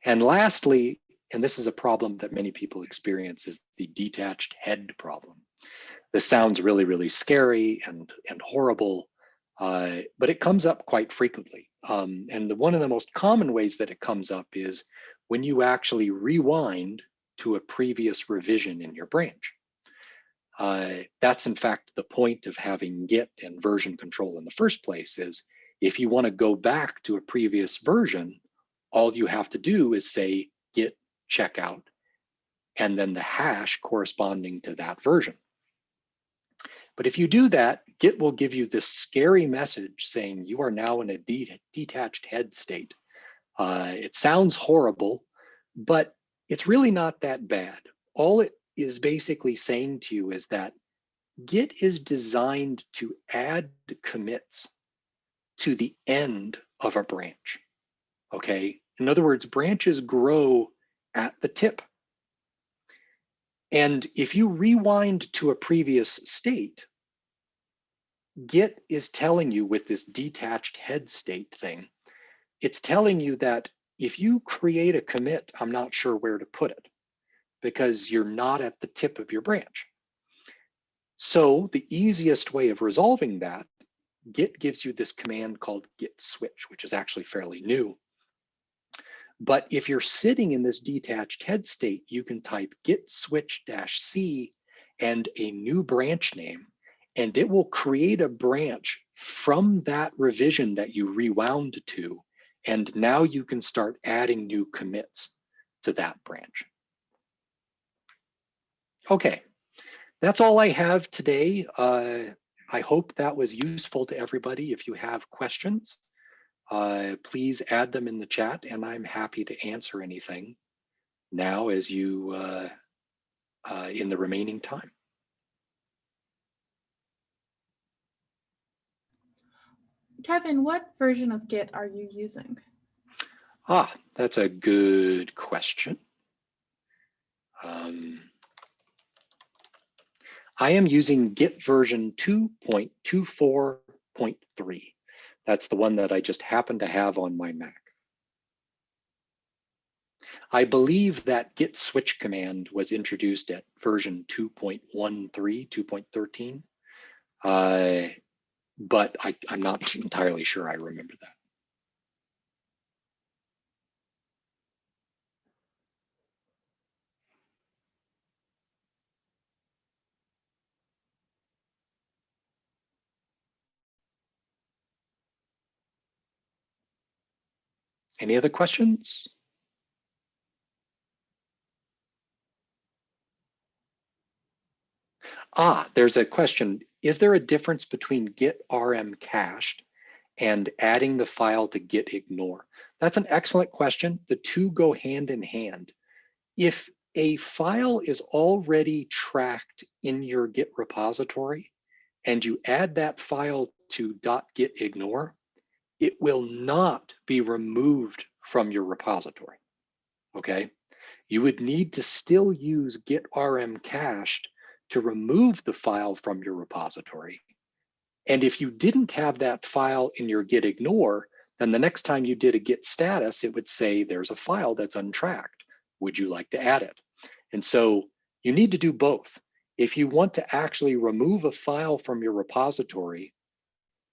And lastly, and this is a problem that many people experience, is the detached head problem. This sounds really, really scary and horrible, but it comes up quite frequently. And one of the most common ways that it comes up is when you actually rewind to a previous revision in your branch. That's in fact the point of having Git and version control in the first place. Is if you want to go back to a previous version, all you have to do is say git checkout and then the hash corresponding to that version. But if you do that, Git will give you this scary message saying you are now in a detached head state. It sounds horrible, but it's really not that bad. All it is basically saying to you is that Git is designed to add commits to the end of a branch, okay? In other words, branches grow at the tip. And if you rewind to a previous state, Git is telling you with this detached head state thing, it's telling you that if you create a commit, I'm not sure where to put it, because you're not at the tip of your branch. So the easiest way of resolving that, Git gives you this command called git switch, which is actually fairly new. But if you're sitting in this detached head state, you can type git switch -c and a new branch name, and it will create a branch from that revision that you rewound to. And now you can start adding new commits to that branch. Okay, that's all I have today. I hope that was useful to everybody. If you have questions, please add them in the chat, and I'm happy to answer anything now as you in the remaining time. Kevin, what version of Git are you using? That's a good question. I am using Git version 2.24.3. That's the one that I just happen to have on my Mac. I believe that Git switch command was introduced at version 2.13, 2.13, but I'm not entirely sure I remember that. Any other questions? There's a question. Is there a difference between git rm cached and adding the file to git ignore? That's an excellent question. The two go hand in hand. If a file is already tracked in your Git repository and you add that file to .git ignore, it will not be removed from your repository, okay? You would need to still use git rm cached to remove the file from your repository. And if you didn't have that file in your git ignore, then the next time you did a git status, it would say there's a file that's untracked. Would you like to add it? And so you need to do both. If you want to actually remove a file from your repository,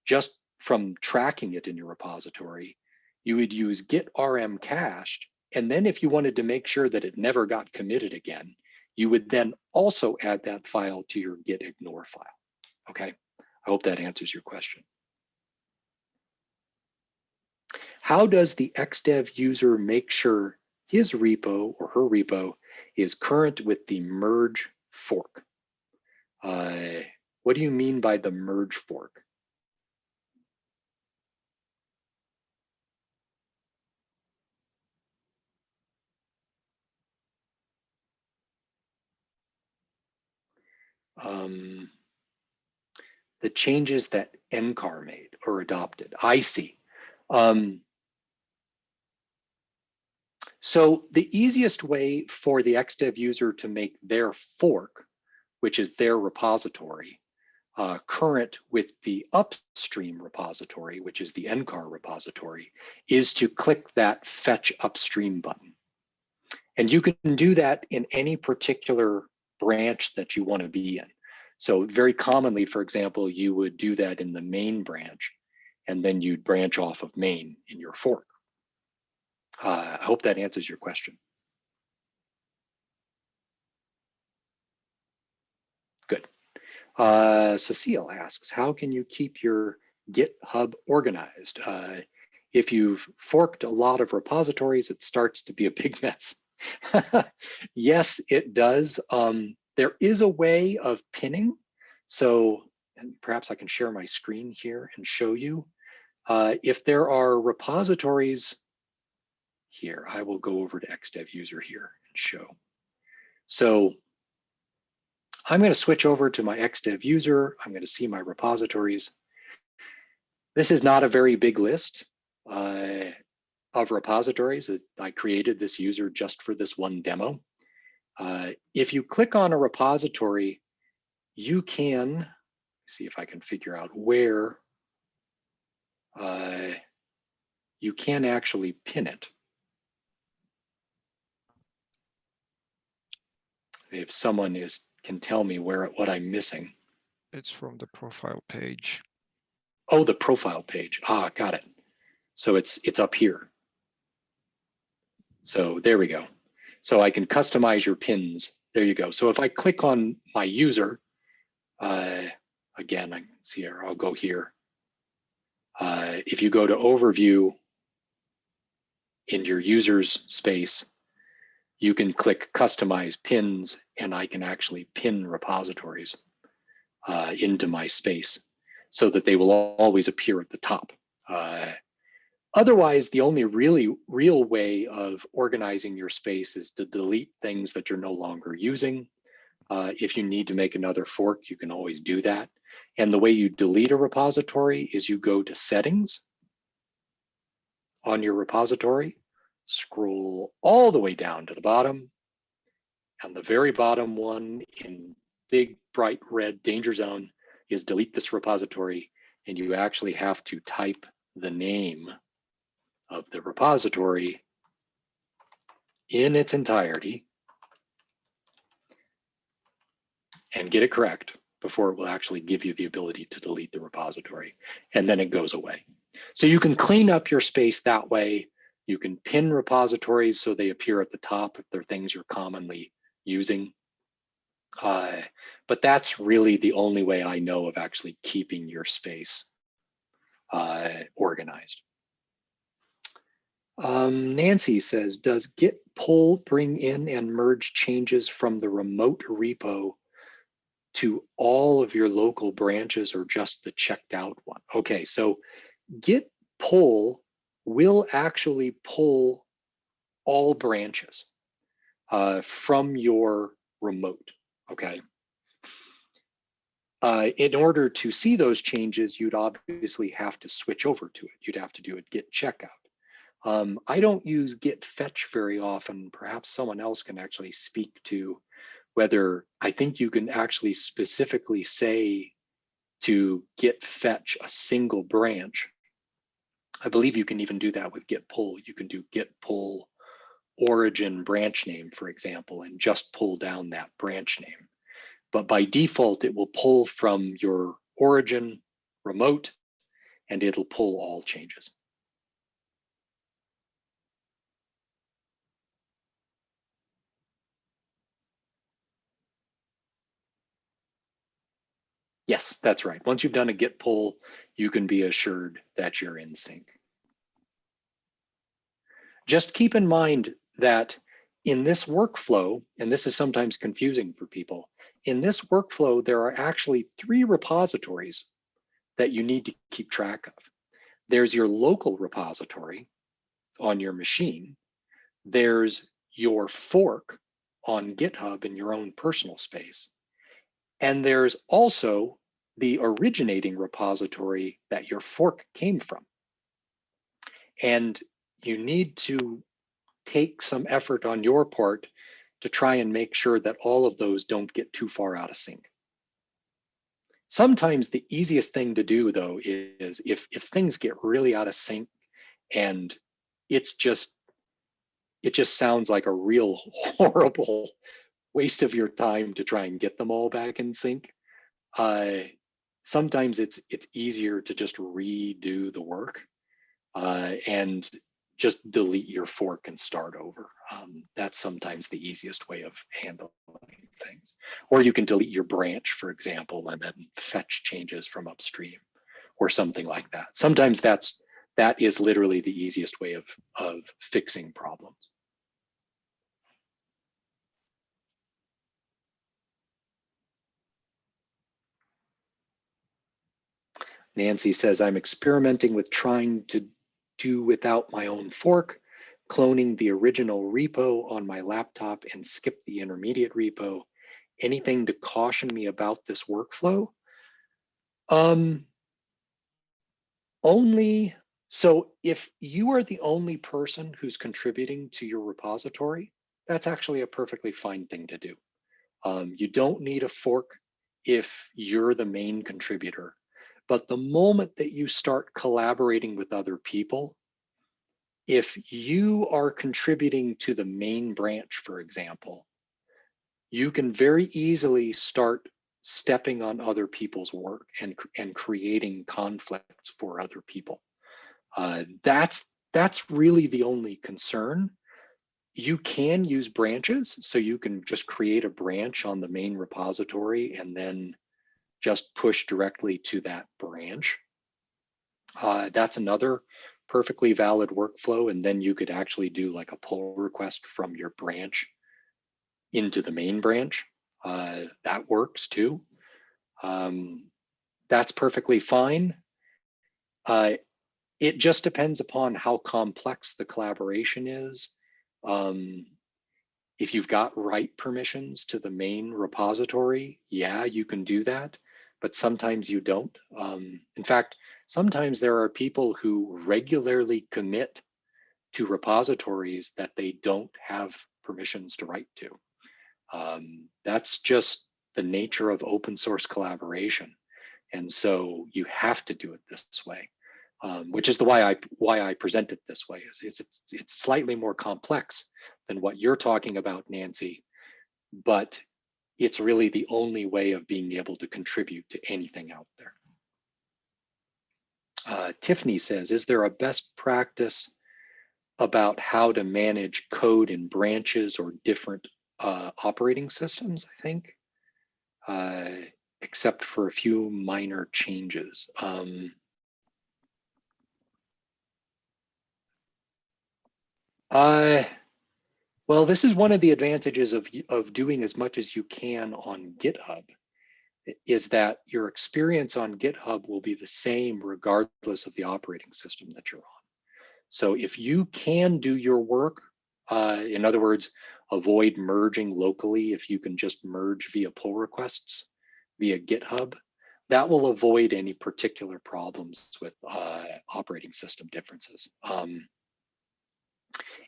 just from tracking it in your repository, you would use git rm cached. And then if you wanted to make sure that it never got committed again, you would then also add that file to your git ignore file. Okay, I hope that answers your question. How does the Xdev user make sure his repo or her repo is current with the merge fork? What do you mean by the merge fork? The changes that NCAR made or adopted. I see. So the easiest way for the Xdev user to make their fork, which is their repository, current with the upstream repository, which is the NCAR repository, is to click that Fetch Upstream button. And you can do that in any particular branch that you want to be in. So very commonly, for example, you would do that in the main branch, and then you'd branch off of main in your fork. I hope that answers your question. Good. Cecile asks, how can you keep your GitHub organized? If you've forked a lot of repositories, it starts to be a big mess. Yes, it does. There is a way of pinning. So, and perhaps I can share my screen here and show you. If there are repositories here, I will go over to Xdev user here and show. So I'm going to switch over to my Xdev user. I'm going to see my repositories. This is not a very big list of repositories. I created this user just for this one demo. If you click on a repository, you can see if I can figure out where you can actually pin it. If someone can tell me what I'm missing. It's from the profile page. Oh, the profile page. Got it. So it's up here. So there we go. So I can customize your pins. There you go. So if I click on my user, again, I can see here, I'll go here. If you go to overview in your users space, you can click customize pins, and I can actually pin repositories into my space so that they will always appear at the top. Otherwise, the only really real way of organizing your space is to delete things that you're no longer using. If you need to make another fork, you can always do that. And the way you delete a repository is you go to Settings on your repository, scroll all the way down to the bottom, and the very bottom one in big, bright red danger zone is delete this repository, and you actually have to type the name of the repository in its entirety and get it correct before it will actually give you the ability to delete the repository, and then it goes away. So you can clean up your space that way. You can pin repositories so they appear at the top if they're things you're commonly using. But that's really the only way I know of actually keeping your space organized. Nancy says, does Git pull bring in and merge changes from the remote repo to all of your local branches or just the checked out one? Okay, so Git pull will actually pull all branches from your remote, okay? In order to see those changes, you'd obviously have to switch over to it. You'd have to do a Git checkout. I don't use Git fetch very often. Perhaps someone else can actually speak to whether, I think you can actually specifically say to Git fetch a single branch. I believe you can even do that with Git pull. You can do Git pull origin branch name, for example, and just pull down that branch name. But by default, it will pull from your origin remote, and it'll pull all changes. Yes, that's right. Once you've done a Git pull, you can be assured that you're in sync. Just keep in mind that in this workflow, and this is sometimes confusing for people, in this workflow, there are actually 3 repositories that you need to keep track of. There's your local repository on your machine. There's your fork on GitHub in your own personal space. And there's also the originating repository that your fork came from. And you need to take some effort on your part to try and make sure that all of those don't get too far out of sync. Sometimes the easiest thing to do, though, is if things get really out of sync and it just sounds like a real horrible waste of your time to try and get them all back in sync. Sometimes it's easier to just redo the work and just delete your fork and start over. That's sometimes the easiest way of handling things. Or you can delete your branch, for example, and then fetch changes from upstream or something like that. Sometimes that is literally the easiest way of fixing problems. Nancy says, I'm experimenting with trying to do without my own fork, cloning the original repo on my laptop and skip the intermediate repo. Anything to caution me about this workflow? Only, so if you are the only person who's contributing to your repository, that's actually a perfectly fine thing to do. You don't need a fork if you're the main contributor. But the moment that you start collaborating with other people, if you are contributing to the main branch, for example, you can very easily start stepping on other people's work and creating conflicts for other people. That's really the only concern. You can use branches, so you can just create a branch on the main repository and then just push directly to that branch. That's another perfectly valid workflow. And then you could actually do like a pull request from your branch into the main branch. That works too. That's perfectly fine. It just depends upon how complex the collaboration is. If you've got write permissions to the main repository, yeah, you can do that, but sometimes you don't. In fact, sometimes there are people who regularly commit to repositories that they don't have permissions to write to. That's just the nature of open source collaboration. And so you have to do it this way, which is why I present it this way. It's slightly more complex than what you're talking about, Nancy, but it's really the only way of being able to contribute to anything out there. Tiffany says, is there a best practice about how to manage code in branches or different operating systems, I think, except for a few minor changes. Well, this is one of the advantages of doing as much as you can on GitHub, is that your experience on GitHub will be the same regardless of the operating system that you're on. So if you can do your work, in other words, avoid merging locally, if you can just merge via pull requests via GitHub, that will avoid any particular problems with operating system differences.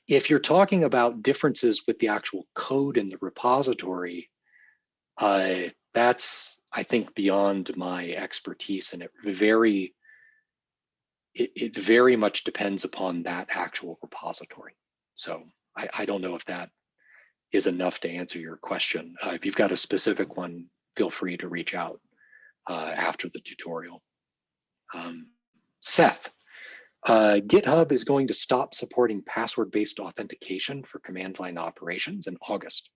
If you're talking about differences with the actual code in the repository, that's, I think, beyond my expertise, and it very much depends upon that actual repository. So I don't know if that is enough to answer your question. If you've got a specific one, feel free to reach out after the tutorial. Seth, GitHub is going to stop supporting password-based authentication for command line operations in August.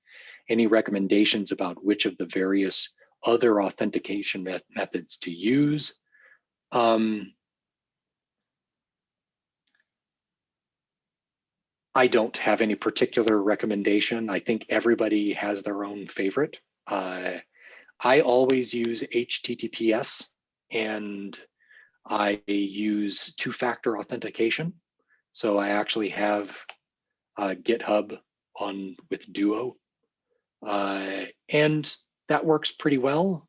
Any recommendations about which of the various other authentication methods to use? I don't have any particular recommendation. I think everybody has their own favorite. I always use HTTPS, and I use two-factor authentication. So I actually have GitHub on with Duo, and that works pretty well.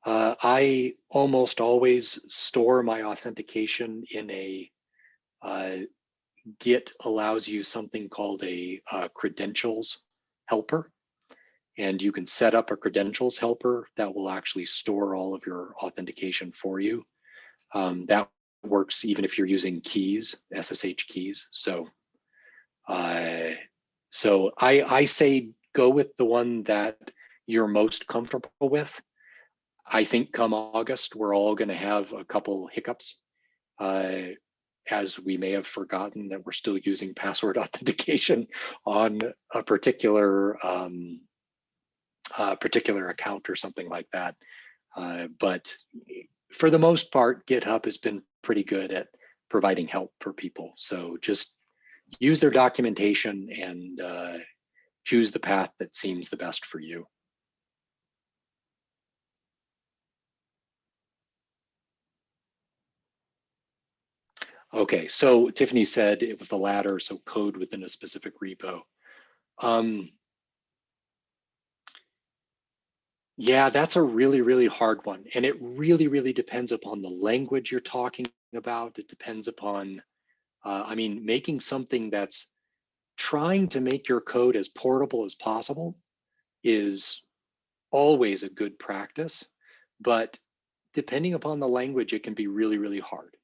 I almost always store my authentication in a Git allows you something called a credentials helper, and you can set up a credentials helper that will actually store all of your authentication for you. That works even if you're using keys, SSH keys. So, I say go with the one that you're most comfortable with. I think come August, we're all going to have a couple hiccups, as we may have forgotten that we're still using password authentication on a particular account or something like that. But for the most part, GitHub has been pretty good at providing help for people. So just use their documentation and choose the path that seems the best for you. Okay, so Tiffany said it was the latter, so code within a specific repo. Yeah, that's a really, really hard one. And it really, really depends upon the language you're talking about. It depends upon, I mean, making something that's trying to make your code as portable as possible is always a good practice. But depending upon the language, it can be really, really hard.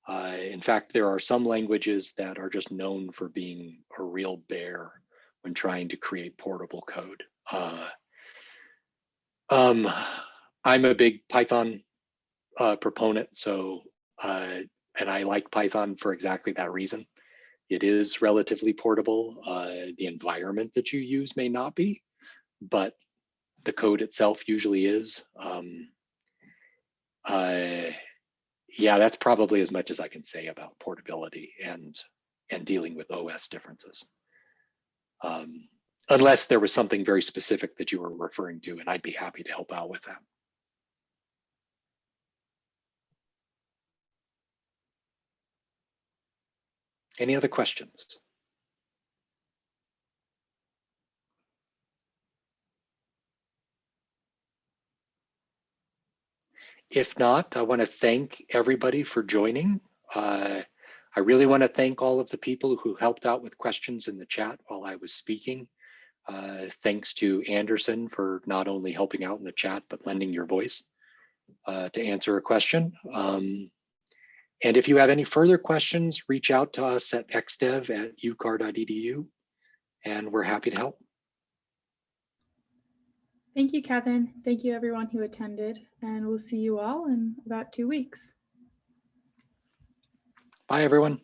In fact, there are some languages that are just known for being a real bear when trying to create portable code. I'm a big Python proponent, so and I like Python for exactly that reason. It is relatively portable. The environment that you use may not be, but the code itself usually is. Yeah, that's probably as much as I can say about portability and dealing with OS differences. Unless there was something very specific that you were referring to, and I'd be happy to help out with that. Any other questions? If not, I want to thank everybody for joining. I really want to thank all of the people who helped out with questions in the chat while I was speaking. Thanks to Anderson for not only helping out in the chat, but lending your voice to answer a question. And if you have any further questions, reach out to us at xdev@ucar.edu, and we're happy to help. Thank you, Kevin. Thank you, everyone who attended, and we'll see you all in about 2 weeks. Bye, everyone.